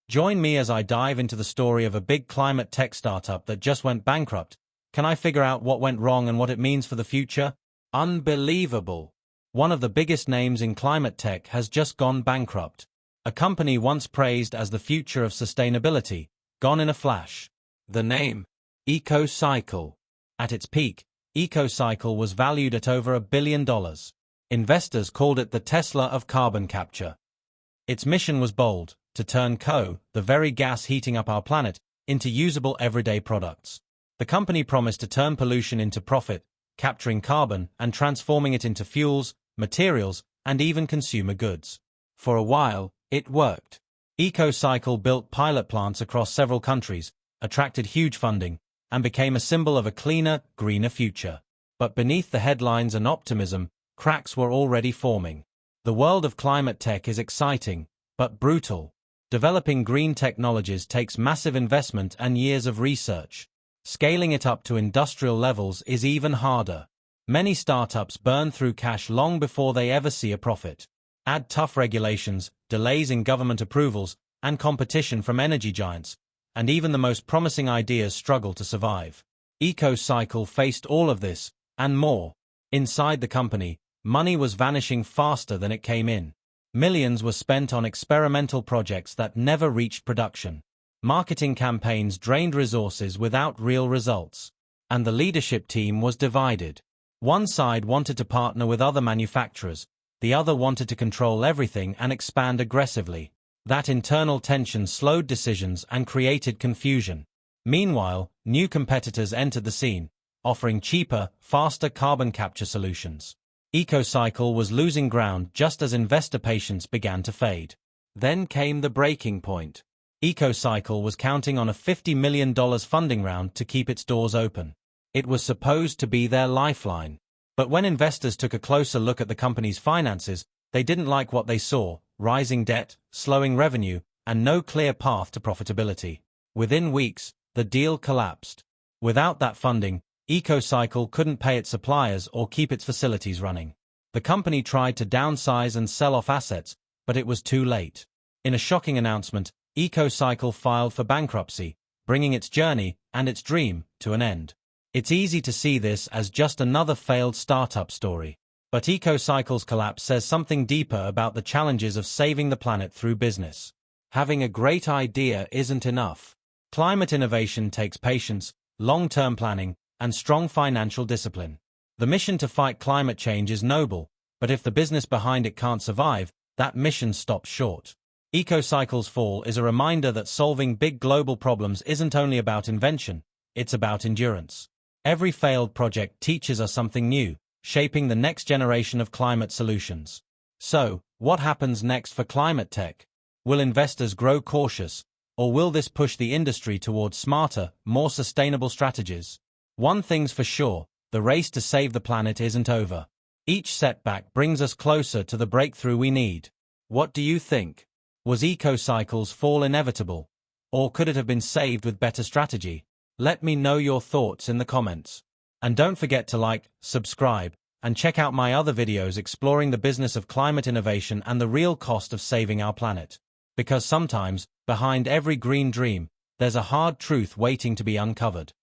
Join me as I dive into the story of a big climate tech startup that just went bankrupt. Can I figure out what went wrong and what it means for the future? Unbelievable! One of the biggest names in climate tech has just gone bankrupt. A company once praised as the future of sustainability, gone in a flash. The name? EcoCycle. At its peak, EcoCycle was valued at over $1 billion. Investors called it the Tesla of carbon capture. Its mission was bold, to turn the very gas heating up our planet, into usable everyday products. The company promised to turn pollution into profit, capturing carbon and transforming it into fuels, materials, and even consumer goods. For a while, it worked. EcoCycle built pilot plants across several countries, attracted huge funding, and became a symbol of a cleaner, greener future. But beneath the headlines and optimism, cracks were already forming. The world of climate tech is exciting, but brutal. Developing green technologies takes massive investment and years of research. Scaling it up to industrial levels is even harder. Many startups burn through cash long before they ever see a profit. Add tough regulations, delays in government approvals, and competition from energy giants, and even the most promising ideas struggle to survive. EcoCycle faced all of this, and more. Inside the company, money was vanishing faster than it came in. Millions were spent on experimental projects that never reached production. Marketing campaigns drained resources without real results. And the leadership team was divided. One side wanted to partner with other manufacturers, the other wanted to control everything and expand aggressively. That internal tension slowed decisions and created confusion. Meanwhile, new competitors entered the scene, offering cheaper, faster carbon capture solutions. EcoCycle was losing ground just as investor patience began to fade. Then came the breaking point. EcoCycle was counting on a $50 million funding round to keep its doors open. It was supposed to be their lifeline. But when investors took a closer look at the company's finances, they didn't like what they saw: rising debt, slowing revenue, and no clear path to profitability. Within weeks, the deal collapsed. Without that funding, EcoCycle couldn't pay its suppliers or keep its facilities running. The company tried to downsize and sell off assets, but it was too late. In a shocking announcement, EcoCycle filed for bankruptcy, bringing its journey and its dream to an end. It's easy to see this as just another failed startup story. But EcoCycle's collapse says something deeper about the challenges of saving the planet through business. Having a great idea isn't enough. Climate innovation takes patience, long-term planning, and strong financial discipline. The mission to fight climate change is noble, but if the business behind it can't survive, that mission stops short. EcoCycle's fall is a reminder that solving big global problems isn't only about invention, it's about endurance. Every failed project teaches us something new, shaping the next generation of climate solutions. So, what happens next for climate tech? Will investors grow cautious, or will this push the industry towards smarter, more sustainable strategies? One thing's for sure, the race to save the planet isn't over. Each setback brings us closer to the breakthrough we need. What do you think? Was EcoCycle's fall inevitable? Or could it have been saved with better strategy? Let me know your thoughts in the comments. And don't forget to like, subscribe, and check out my other videos exploring the business of climate innovation and the real cost of saving our planet. Because sometimes, behind every green dream, there's a hard truth waiting to be uncovered.